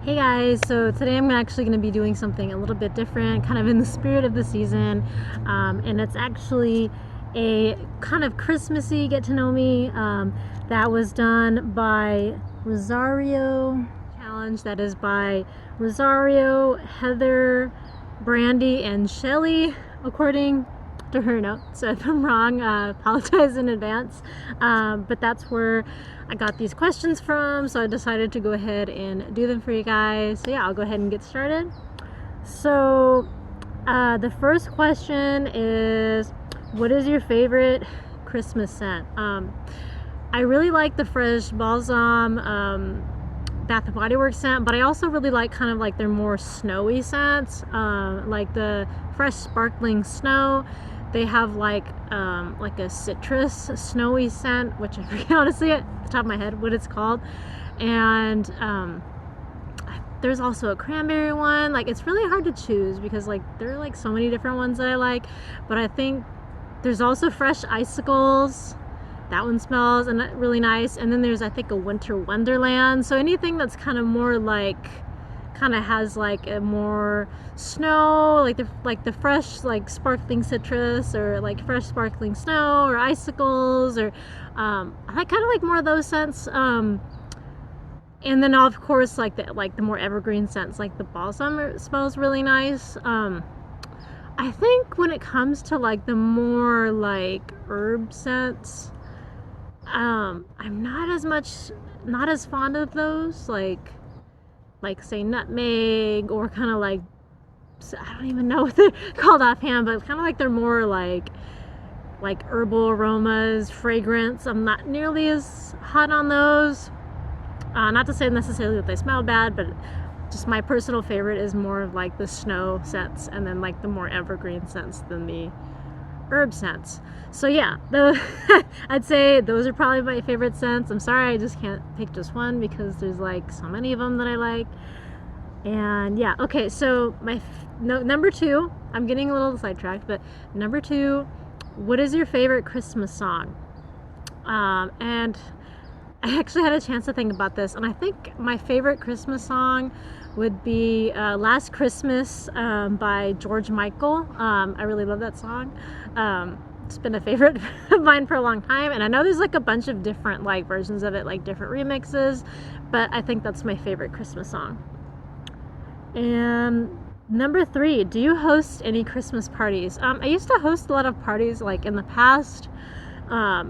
Hey guys, so today I'm actually going to be doing something a little bit different, kind of in the spirit of the season, and it's actually a kind of Christmassy get to know me that was done by Rosario Challenge, that is by Rosario, Heather, Brandy, and Shelly, according to her notes. So if I'm wrong, apologize in advance, but that's where I got these questions from, so I decided to go ahead and do them for you guys. So yeah, I'll go ahead and get started. So the first question is, what is your favorite Christmas scent? I really like the Fresh Balsam Bath and Body Works scent, but I also really like kind of like their more snowy scents, like the Fresh Sparkling Snow. They have like a citrus snowy scent, which I forget honestly at the top of my head what it's called. And there's also a cranberry one. Like, it's really hard to choose because like there are like so many different ones that I like, but I think there's also Fresh Icicles. That one smells and really nice. And then there's, I think, a Winter Wonderland. So anything that's kind of more like, kind of has like a more snow, like the fresh like sparkling citrus, or like fresh sparkling snow, or icicles, or I like kind of like more of those scents. And then of course like the more evergreen scents, like the balsam smells really nice. I think when it comes to like the more like herb scents, I'm not as fond of those, like say nutmeg, or kind of like, I don't even know what they're called offhand, but kind of like they're more like herbal aromas, fragrance. I'm not nearly as hot on those. Not to say necessarily that they smell bad, but just my personal favorite is more of like the snow scents, and then like the more evergreen scents than the herb scents. So yeah, I'd say those are probably my favorite scents. I'm sorry, I just can't pick just one because there's like so many of them that I like. And yeah, okay, so number two, I'm getting a little sidetracked, but number two, what is your favorite Christmas song? And I actually had a chance to think about this, and I think my favorite Christmas song would be Last Christmas by George Michael. I really love that song. It's been a favorite of mine for a long time, and I know there's like a bunch of different like versions of it, like different remixes, but I think that's my favorite Christmas song. And number three, do you host any Christmas parties? I used to host a lot of parties like in the past. I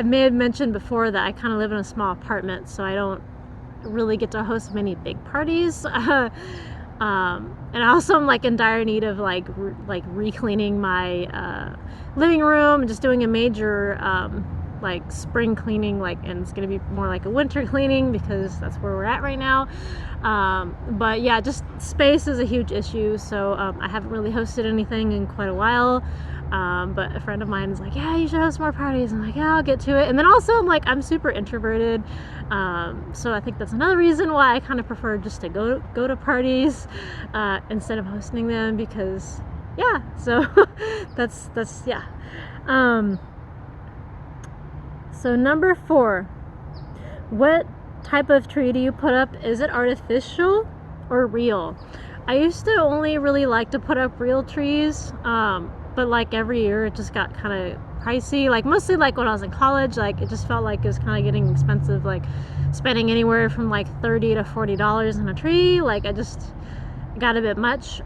may have mentioned before that I kind of live in a small apartment, so I don't really get to host many big parties. And I also am like in dire need of like re-cleaning my living room, and just doing a major like spring cleaning, and it's gonna be more like a winter cleaning because that's where we're at right now. But yeah, just space is a huge issue, so I haven't really hosted anything in quite a while. But a friend of mine is like, yeah, you should host more parties. I'm like, yeah, I'll get to it. And then also I'm super introverted, so I think that's another reason why I kind of prefer just to go to parties instead of hosting them, because yeah, so that's yeah. So number four, what type of tree do you put up? Is it artificial or real? I used to only really like to put up real trees, but like every year it just got kind of pricey. Like mostly like when I was in college, like it just felt like it was kind of getting expensive, like spending anywhere from like $30 to $40 on a tree. Like I just got a bit much.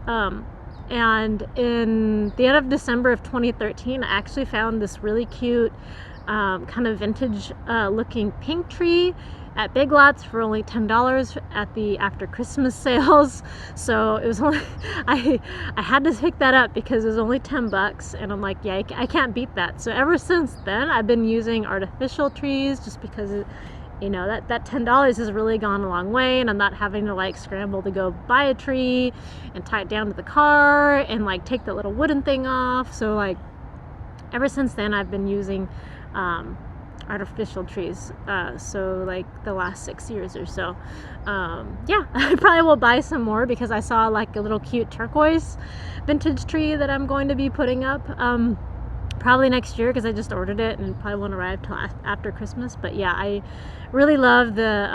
And in the end of December of 2013, I actually found this really cute kind of vintage looking pink tree at Big Lots for only $10 at the after Christmas sales. So it was only, I had to pick that up because it was only $10, and I'm like, yeah, I can't beat that. So ever since then, I've been using artificial trees, just because you know, that $10 has really gone a long way, and I'm not having to like scramble to go buy a tree and tie it down to the car and like take the little wooden thing off. So like ever since then, I've been using artificial trees, so like the last 6 years or so. Yeah, I probably will buy some more because I saw like a little cute turquoise vintage tree that I'm going to be putting up probably next year because I just ordered it and it probably won't arrive till after Christmas. But yeah, I really love the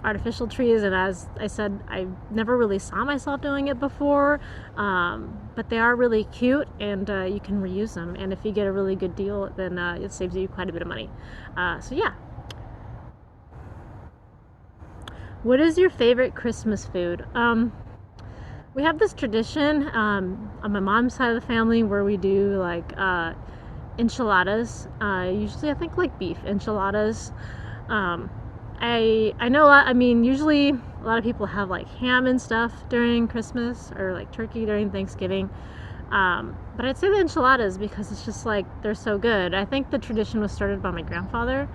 artificial trees, and as I said, I never really saw myself doing it before, but they are really cute, and you can reuse them, and if you get a really good deal, then it saves you quite a bit of money. So yeah. What is your favorite Christmas food? We have this tradition on my mom's side of the family where we do like enchiladas. Usually I think like beef enchiladas. I know a lot, I mean, usually a lot of people have like ham and stuff during Christmas, or like turkey during Thanksgiving. But I'd say the enchiladas because it's just like, they're so good. I think the tradition was started by my grandfather.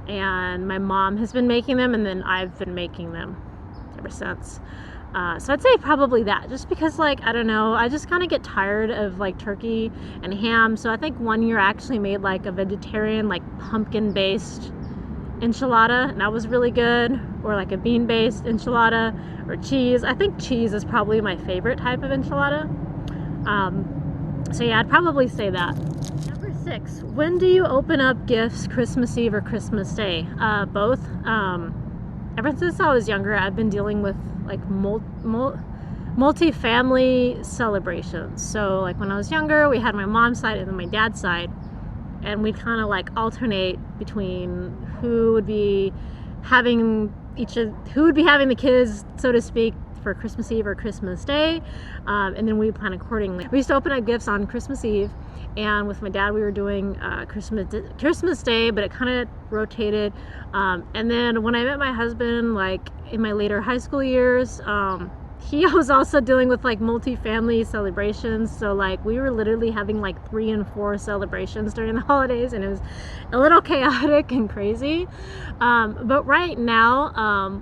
And my mom has been making them, and then I've been making them ever since. So I'd say probably that, just because like, I don't know, I just kind of get tired of like turkey and ham. So I think one year I actually made like a vegetarian, like pumpkin based enchilada, and that was really good, or like a bean based enchilada, or cheese. I think cheese is probably my favorite type of enchilada. So yeah, I'd probably say that. Number 6, when do you open up gifts, Christmas Eve or Christmas Day? Both. Ever since I was younger, I've been dealing with like multi-family celebrations. So like when I was younger, we had my mom's side and then my dad's side, and we'd kind of like alternate between who would be having the kids, so to speak, for Christmas Eve or Christmas Day, and then we plan accordingly. We used to open up gifts on Christmas Eve, and with my dad we were doing Christmas Day, but it kind of rotated. And then when I met my husband, like in my later high school years, he was also dealing with like multi-family celebrations, so like we were literally having like 3 and 4 celebrations during the holidays, and it was a little chaotic and crazy. But right now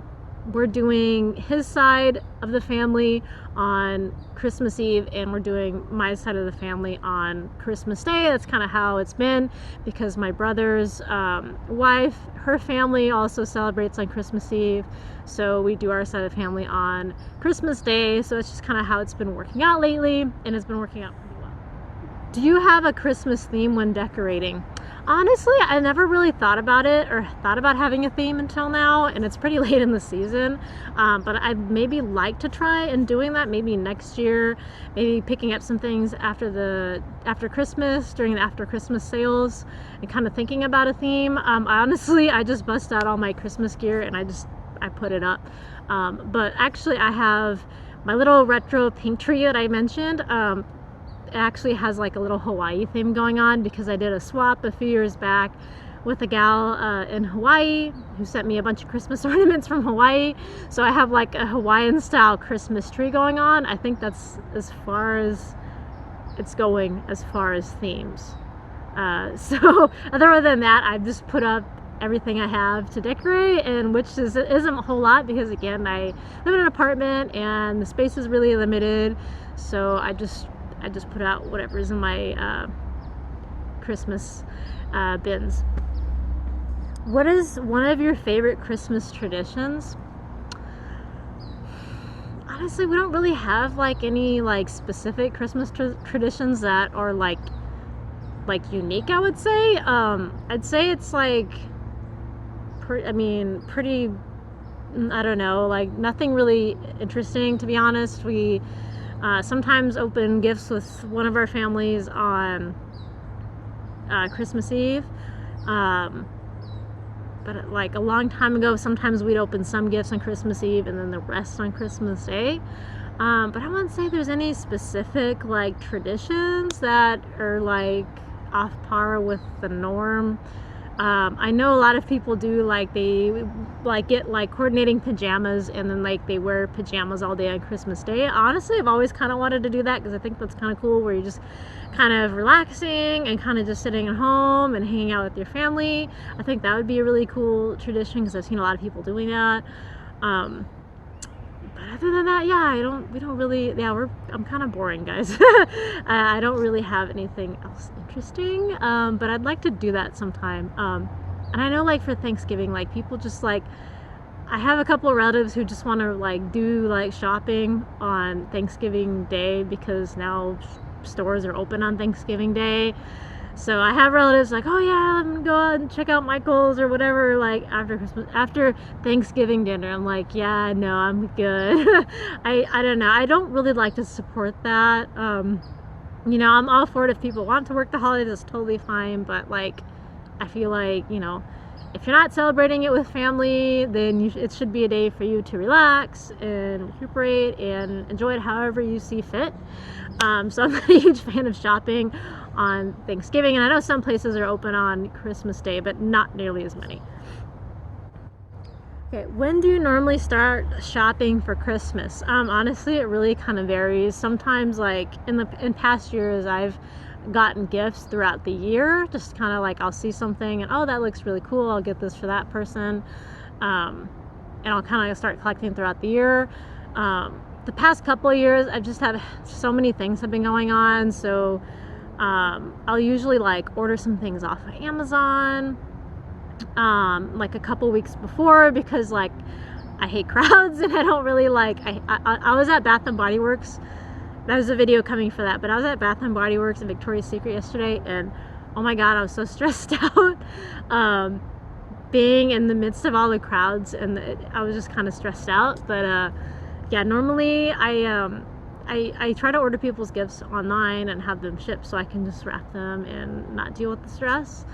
we're doing his side of the family on Christmas Eve, and we're doing my side of the family on Christmas Day. That's kind of how it's been, because my brother's wife, her family also celebrates on Christmas Eve, so we do our side of the family on Christmas Day. So it's just kind of how it's been working out lately, and it's been working out pretty well. Do you have a Christmas theme when decorating? Honestly, I never really thought about it or thought about having a theme until now, and it's pretty late in the season. But I'd maybe like to try and doing that maybe next year, maybe picking up some things after Christmas, during the after Christmas sales, and kind of thinking about a theme. Honestly, I just bust out all my Christmas gear and I put it up. But actually I have my little retro pink tree that I mentioned. It actually has like a little Hawaii theme going on, because I did a swap a few years back with a gal in Hawaii who sent me a bunch of Christmas ornaments from Hawaii. So I have like a Hawaiian style Christmas tree going on. I think that's as far as it's going as far as themes. So other than that, I've just put up everything I have to decorate, and which isn't a whole lot, because again, I live in an apartment and the space is really limited. So I just put out whatever's in my Christmas bins. What is one of your favorite Christmas traditions? Honestly, we don't really have like any like specific Christmas traditions that are like unique, I would say. I'd say it's like pretty, I don't know, like nothing really interesting, to be honest. We sometimes open gifts with one of our families on Christmas Eve, but like a long time ago, sometimes we'd open some gifts on Christmas Eve and then the rest on Christmas Day. But I wouldn't say there's any specific like traditions that are like off par with the norm. I know a lot of people do, like they like get like coordinating pajamas, and then like they wear pajamas all day on Christmas Day. Honestly, I've always kind of wanted to do that, because I think that's kind of cool, where you're just kind of relaxing and kind of just sitting at home and hanging out with your family. I think that would be a really cool tradition, because I've seen a lot of people doing that. But other than that, yeah, we don't really, yeah, I'm kind of boring, guys. I don't really have anything else interesting, but I'd like to do that sometime. And I know like for Thanksgiving, like people just like, I have a couple of relatives who just want to like do like shopping on Thanksgiving Day, because now stores are open on Thanksgiving Day. So I have relatives like, oh yeah, I'm gonna go out and check out Michael's or whatever, like after Thanksgiving dinner. I'm like, yeah, no, I'm good. I don't know. I don't really like to support that. You know, I'm all for it if people want to work the holidays, it's totally fine. But like, I feel like, you know, if you're not celebrating it with family, then it should be a day for you to relax and recuperate and enjoy it however you see fit. So I'm not a huge fan of shopping on Thanksgiving, and I know some places are open on Christmas Day, but not nearly as many. Okay, when do you normally start shopping for Christmas? Honestly, it really kind of varies. Sometimes, like in past years, I've gotten gifts throughout the year. Just kind of like I'll see something and, oh, that looks really cool, I'll get this for that person, and I'll kind of start collecting throughout the year. The past couple of years, I've just had so many things have been going on, so I'll usually like order some things off of Amazon like a couple weeks before, because like I hate crowds and I don't really like, I was at Bath and Body Works. That was a video coming for that, but I was at Bath and Body Works and Victoria's Secret yesterday, and oh my god, I was so stressed out being in the midst of all the crowds, and I was just kind of stressed out. But yeah, normally I try to order people's gifts online and have them shipped so I can just wrap them and not deal with the stress.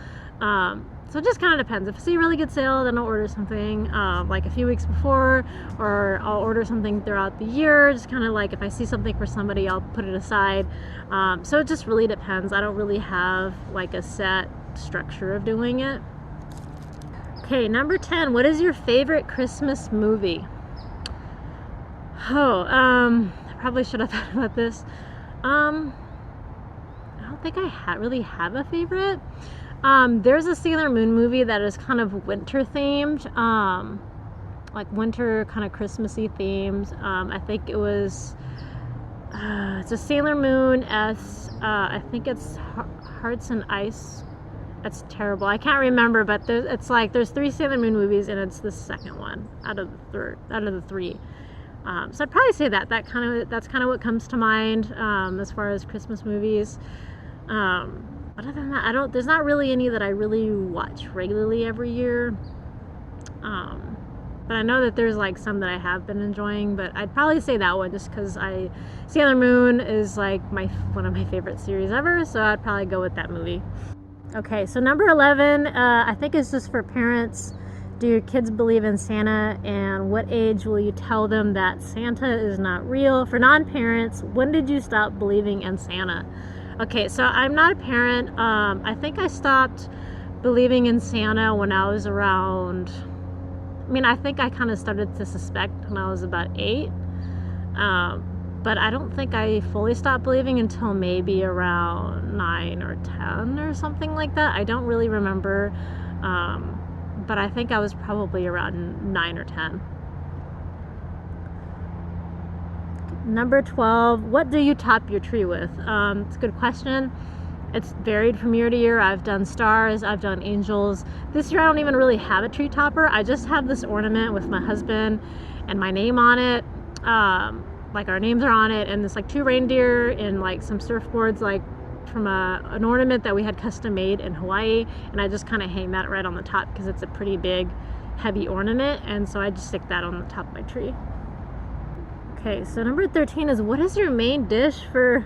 So it just kind of depends. If I see a really good sale, then I'll order something like a few weeks before, or I'll order something throughout the year. Just kind of like if I see something for somebody, I'll put it aside. So it just really depends. I don't really have like a set structure of doing it. Okay, number 10. What is your favorite Christmas movie? Oh, I probably should have thought about this. I don't think I really have a favorite. There's a Sailor Moon movie that is kind of winter themed, like winter kind of Christmassy themed. I think it was, it's a Sailor Moon I think it's Hearts and Ice. That's terrible. I can't remember, but there's 3 Sailor Moon movies, and it's the second one out of the 3. So I'd probably say that's kind of what comes to mind as far as Christmas movies. But other than that, there's not really any that I really watch regularly every year. But I know that there's like some that I have been enjoying, but I'd probably say that one just because Sailor Moon is like one of my favorite series ever, so I'd probably go with that movie. Okay, so number 11, I think it's just for parents. Do your kids believe in Santa, and what age will you tell them that Santa is not real? For non-parents, when did you stop believing in Santa? Okay, so I'm not a parent. I think I stopped believing in Santa when I was around, I think I kind of started to suspect when I was about 8. But I don't think I fully stopped believing until maybe around 9 or 10 or something like that. I don't really remember. But I think I was probably around 9 or 10. Number 12, what do you top your tree with? It's a good question. It's varied from year to year. I've done stars, I've done angels. This year I don't even really have a tree topper. I just have this ornament with my husband and my name on it. Like our names are on it, and there's like 2 reindeer and like some surfboards, like from an ornament that we had custom made in Hawaii, and I just kind of hang that right on the top because it's a pretty big, heavy ornament, and so I just stick that on the top of my tree. Okay, so number 13 is, what is your main dish for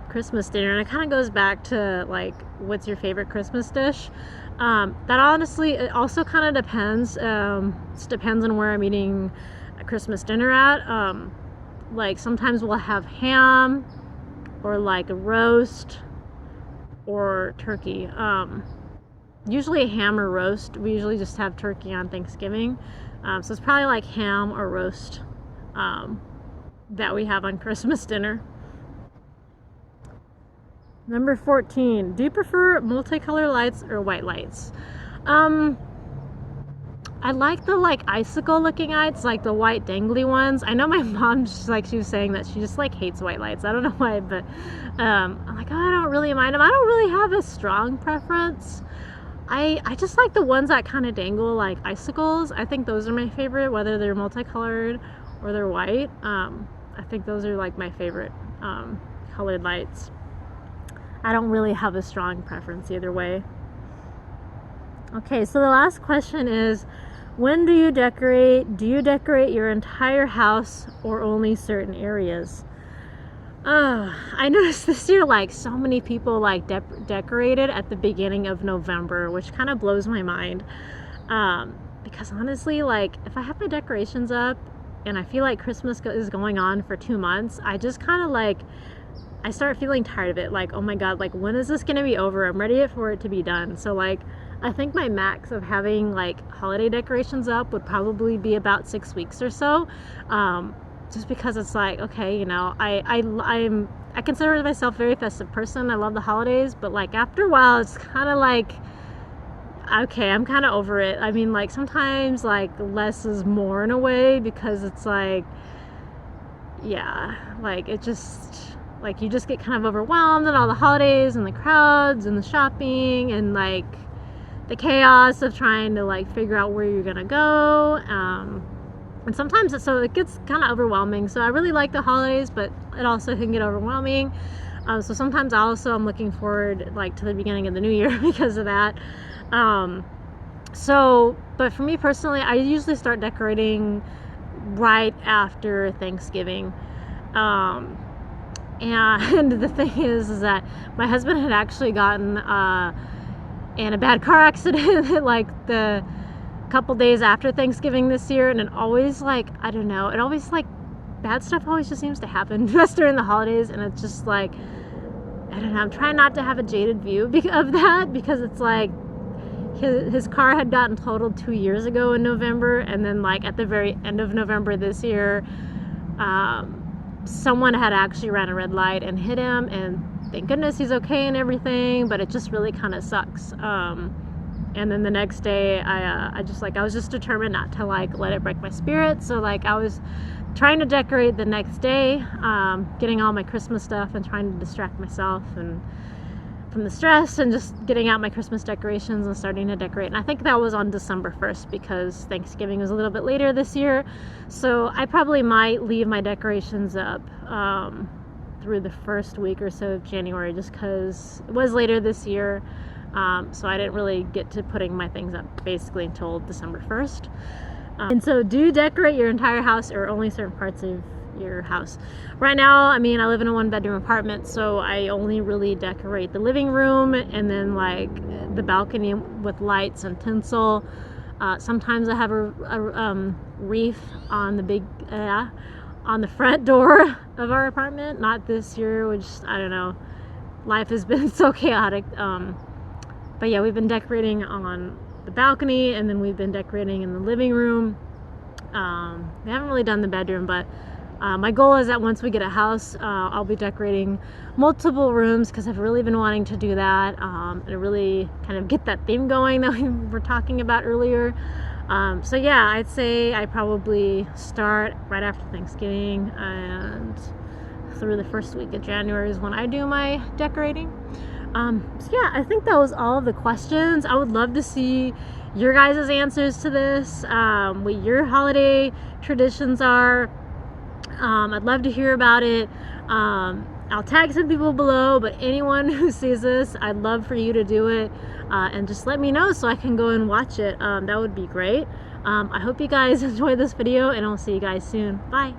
Christmas dinner? And it kind of goes back to like, what's your favorite Christmas dish? That honestly, it also kind of depends. It depends on where I'm eating a Christmas dinner at. Like sometimes we'll have ham, or like a roast, or turkey. Usually a ham or roast. We usually just have turkey on Thanksgiving. So it's probably like ham or roast that we have on Christmas dinner. Number 14, do you prefer multicolor lights or white lights? I like the like icicle looking lights, like the white dangly ones. I know my mom, she was saying that she just like hates white lights. I don't know why, but I'm like, oh, I don't really mind them. I don't really have a strong preference. I just like the ones that kind of dangle like icicles. I think those are my favorite, whether they're multicolored or they're white. I think those are like my favorite colored lights. I don't really have a strong preference either way. Okay, so the last question is, when do you decorate? Do you decorate your entire house or only certain areas? I noticed this year, like, so many people like decorated at the beginning of November, which kind of blows my mind. Because honestly, like, if I have my decorations up and I feel like Christmas is going on for 2 months, I just kind of like, I start feeling tired of it. Like, oh my God, like, when is this gonna be over? I'm ready for it to be done. So like, I think my max of having like holiday decorations up would probably be about 6 weeks or so. Just because it's like, okay, you know, I consider myself a very festive person. I love the holidays, but like after a while, it's kind of like, okay, I'm kind of over it. I mean, like, sometimes like less is more in a way, because it's like, yeah, like, it just, like, you just get kind of overwhelmed in all the holidays and the crowds and the shopping and like the chaos of trying to like figure out where you're gonna go. And sometimes it gets kind of overwhelming. So I really like the holidays, but it also can get overwhelming. So sometimes I'm looking forward like to the beginning of the new year because of that. But for me personally, I usually start decorating right after Thanksgiving. And the thing is that my husband had actually gotten in a bad car accident like the couple days after Thanksgiving this year, and it always, like, I don't know, it always, like, bad stuff always just seems to happen just during the holidays, and it's just like, I don't know, I'm trying not to have a jaded view of that, because it's like his car had gotten totaled 2 years ago in November, and then like at the very end of November this year, someone had actually ran a red light and hit him, and thank goodness he's okay and everything, but it just really kind of sucks. And then the next day, I was just determined not to like let it break my spirit. So like I was trying to decorate the next day, getting all my Christmas stuff and trying to distract myself and from the stress, and just getting out my Christmas decorations and starting to decorate. And I think that was on December 1st because Thanksgiving was a little bit later this year. So I probably might leave my decorations up through the first week or so of January, just because it was later this year. So I didn't really get to putting my things up basically until December 1st. And so, do you decorate your entire house or only certain parts of your house? Right now, I mean, I live in a 1-bedroom apartment, so I only really decorate the living room and then like the balcony with lights and tinsel. Sometimes I have a wreath on the big on the front door of our apartment. Not this year, which, I don't know, life has been so chaotic. But yeah, we've been decorating on the balcony, and then we've been decorating in the living room. We haven't really done the bedroom, but my goal is that once we get a house, I'll be decorating multiple rooms, because I've really been wanting to do that, and really kind of get that theme going that we were talking about earlier. So yeah, I'd say I probably start right after Thanksgiving, and through the first week of January is when I do my decorating. So yeah, I think that was all of the questions. I would love to see your guys' answers to this, what your holiday traditions are. I'd love to hear about it. I'll tag some people below, but anyone who sees this, I'd love for you to do it, and just let me know so I can go and watch it. That would be great. I hope you guys enjoyed this video, and I'll see you guys soon. Bye.